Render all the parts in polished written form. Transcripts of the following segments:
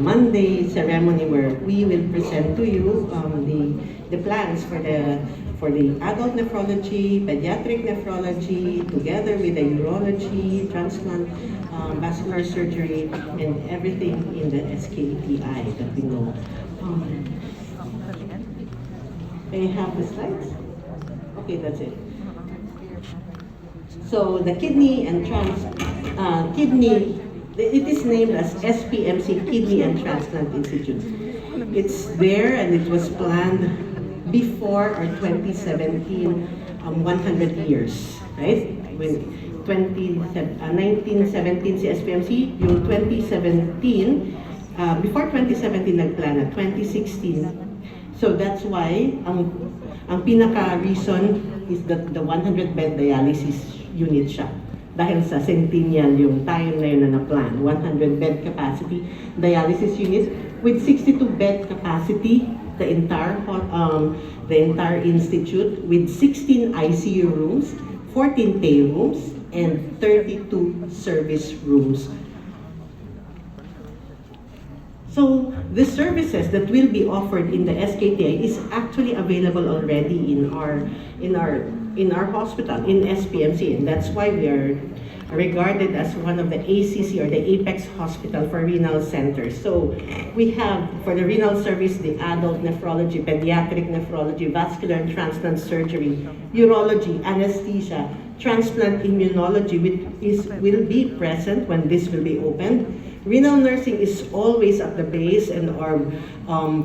Monday ceremony where we will present to you the plans for the adult nephrology, pediatric nephrology, together with the urology, transplant, vascular surgery, and everything in the SKTI that we know. May I have the slides? Okay, that's it. So the kidney and it is named as SPMC Kidney and Transplant Institute. It's there and it was planned before our 2017 100 years, right? When 1917 si SPMC, yung 2017, before 2017 nagplana, 2016. So that's why ang pinaka-reason is that the 100-bed dialysis unit siya. Dahil sa centennial yung time na yun na na-plan, 100-bed capacity dialysis unit with 62-bed capacity, the entire institute with 16 ICU rooms, 14 day rooms, and 32 service rooms. So the services that will be offered in the SKTI is actually available already in our hospital, in SPMC, and that's why we are regarded as one of the ACC or the Apex Hospital for renal centers. So we have for the renal service the adult nephrology, pediatric nephrology, vascular and transplant surgery, urology, anesthesia, transplant immunology, which will be present when this will be opened. Renal nursing is always at the base and our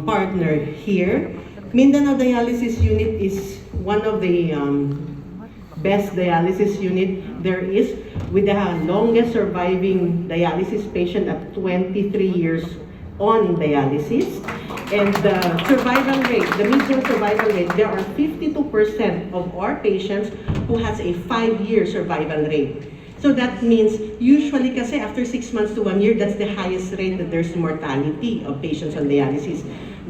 partner here. Mindanao Dialysis Unit is one of the best dialysis unit there is, with the longest surviving dialysis patient at 23 years on dialysis. And the survival rate, the median survival rate, there are 52% of our patients who has a 5-year survival rate. So that means, usually kasi after 6 months to 1 year, that's the highest rate that there's mortality of patients on dialysis.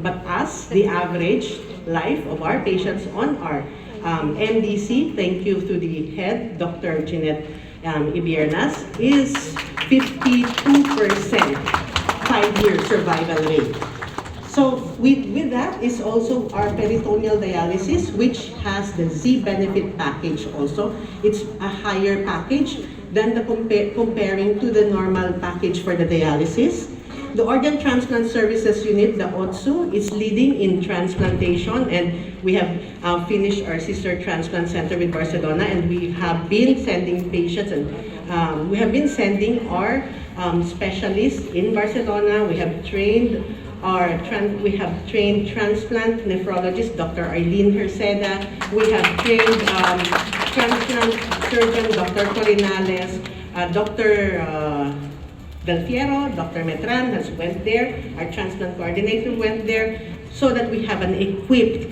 But as the average life of our patients on our MDC, thank you to the head, Dr. Jeanette Ibiernas, is 52% 5-year survival rate. So with that is also our peritoneal dialysis, which has the Z benefit package also. It's a higher package than the comparing to the normal package for the dialysis. The Organ Transplant Services Unit, the OTSU, is leading in transplantation, and we have finished our sister transplant center with Barcelona, and we have been sending patients, and we have been sending our specialists in Barcelona. We have trained transplant nephrologist, Dr. Arlene Herceda. We have trained transplant surgeon, Dr. Corinales, Dr. Del Fiero, Dr. Metran has went there. Our transplant coordinator went there, so that we have an equipped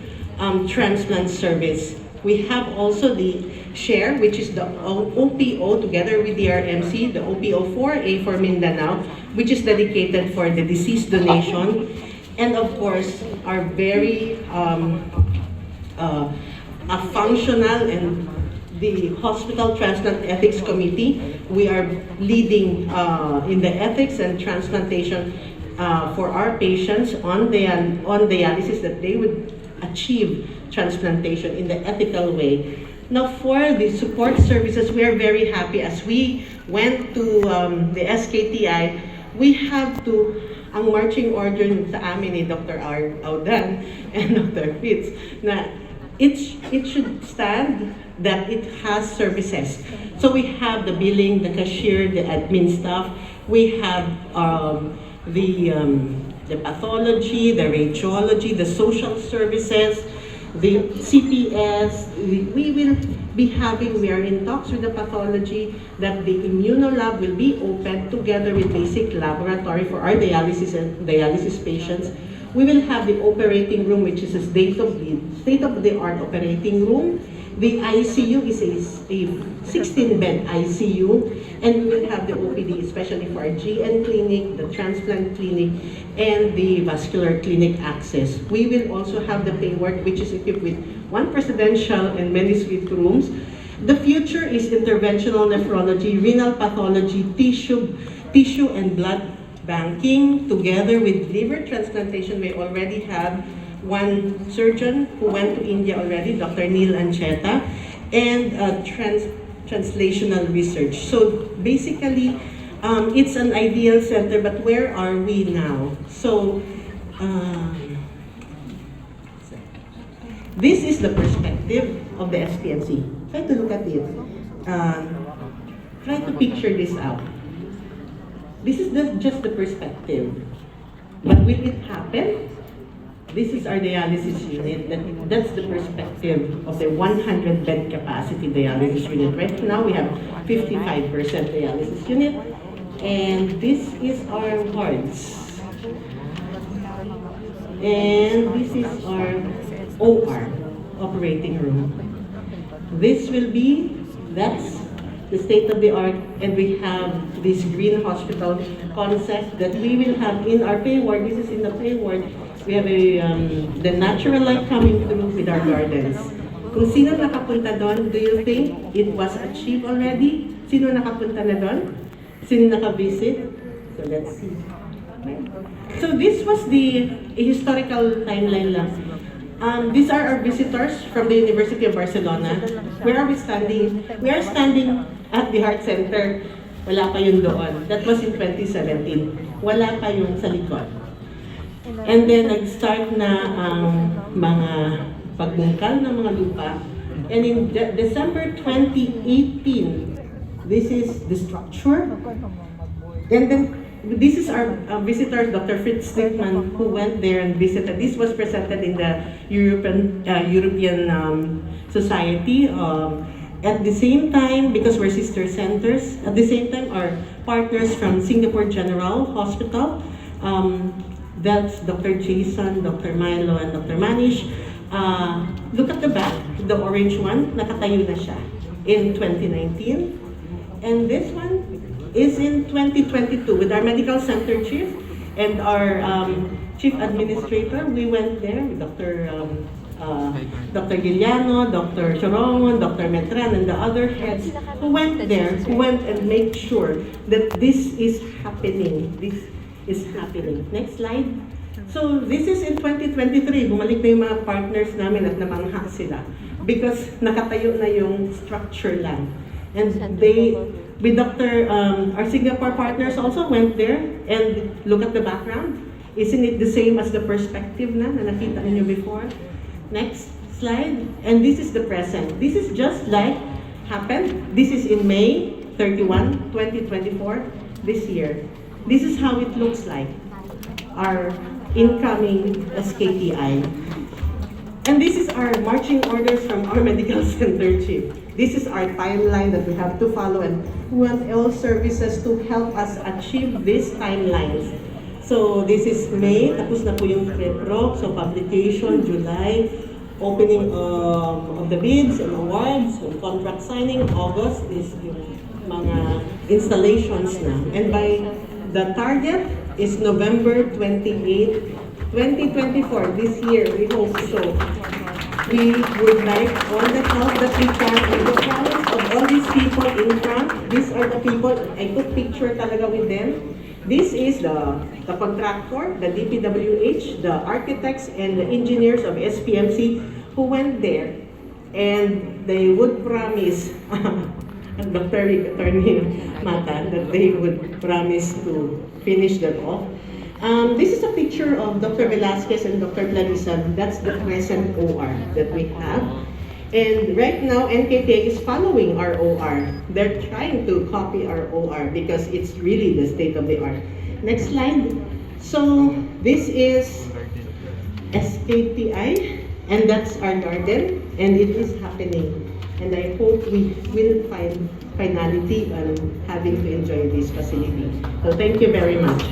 transplant service. We have also the SHARE, which is the OPO together with the RMC, the OPO 4A for Mindanao, which is dedicated for the disease donation. And of course, our very functional and the Hospital Transplant Ethics Committee. We are leading in the ethics and transplantation for our patients on dialysis, that they would achieve transplantation in the ethical way. Now for the support services, we are very happy. As we went to the SKTI, we have to, ang marching order sa amin ni Dr. Audan and Dr. Fitz, na it should stand that it has services. So we have the billing, the cashier, the admin staff. We have the pathology, the radiology, the social services, the CPS. We will be having, we are in talks with the pathology that the immunolab will be open together with basic laboratory for our dialysis and dialysis patients. We will have the operating room, which is a state-of-the-art operating room. The ICU is a 16-bed ICU, and we will have the OPD, especially for our GN clinic, the transplant clinic, and the vascular clinic access. We will also have the pay ward, which is equipped with 1 presidential and many suite rooms. The future is interventional nephrology, renal pathology, tissue and blood banking, together with liver transplantation. We already have one surgeon who went to India already, Dr. Neil Ancheta, and translational research. So basically, it's an ideal center, but where are we now? So, this is the perspective of the SPMC. Try to look at it. Try to picture this out. This is just the perspective. But will it happen? This is our dialysis unit. That's the perspective of the 100-bed capacity dialysis unit. Right now, we have 55% dialysis unit. And this is our wards. And this is our OR, operating room. This will be, that's the state of the art, and we have this green hospital concept that we will have in our pay ward. This is in the pay ward. We have the natural light coming through with our gardens. Kung sino nakapunta doon, do you think it was achieved already? Sino nakapunta na doon? Sino naka-visit? So let's see. So this was the historical timeline lang. These are our visitors from the University of Barcelona. Where are we standing? We are standing at the Heart Center. Wala pa yun doon. That was in 2017. Wala pa yung sa likod. And then nag-start na ang mga pagbungkal ng mga lupa. And in December 2018, this is the structure. And then this is our visitor, Dr. Fritz Dickmann, who went there and visited. This was presented in the European Society. At the same time, because we're sister centers, at the same time, our partners from Singapore General Hospital, that's Dr. Jason, Dr. Milo, and Dr. Manish. Look at the back, the orange one, nakatayo na siya in 2019. And this one is in 2022 with our medical center chief and our chief administrator. We went there with Dr. Giliano, Dr. Chorongon, Dr. Metran, and the other heads who went there, who went and made sure that this is happening. This is happening. Next slide. So this is in 2023. Bumalik na yung mga partners namin at namangha sila because nakatayo na yung structure lang. And they, with our Singapore partners also went there and look at the background. Isn't it the same as the perspective na nakita niyo before? Next slide. And this is the present. This is just like happened. This is in May 31, 2024, this year. This is how it looks like, our incoming SKTI. And this is our marching orders from our medical center chief. This is our timeline that we have to follow and we want all services to help us achieve these timelines. So this is May, tapos na po yung prep-pro, so publication, July, opening of the bids and awards, and contract signing, August is yung mga installations na. And by the target is November 28, 2024, this year, we hope so. We would like all the help that we can in the challenge of all these people in front. These are the people, I took picture talaga with them. This is the contractor, the DPWH, the architects, and the engineers of SPMC who went there. And they would promise, Dr. Attorney Mata, that they would promise to finish that off. This is a picture of Dr. Velasquez and Dr. Clarisan. That's the present OR that we have. And right now, NKTA is following our OR. They're trying to copy our OR because it's really the state of the art. Next slide. So this is SKTI, and that's our garden, and it is happening. And I hope we will find finality on having to enjoy this facility. So thank you very much.